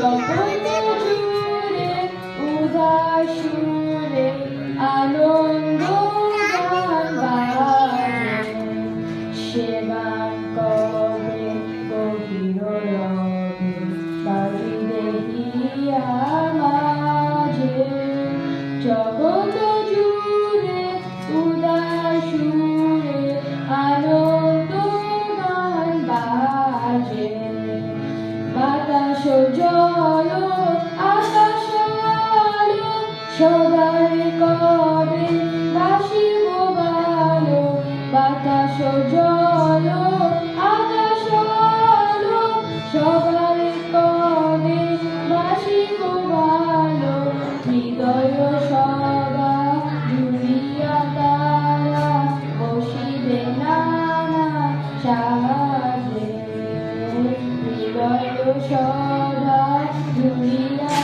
জগৎ জুড়ে উদাস সুরে আনন্দ গান বাজে, সেবা করে গভীর রবে বাড়ি দেহিয়া মাঝে। জগৎ জুড়ে উদাস সুরে আনন্দ গান বাজে, বাতাস জল আকাশ আলো সবার কবে বাসিব ভালো। বাতাস জল আকাশ আলো সবার কবে বাসিব ভালো। হৃদয় সভা জুড়িয়া তারা বসিবে নানা সাজে, হৃদয় সভা জুড়িয়া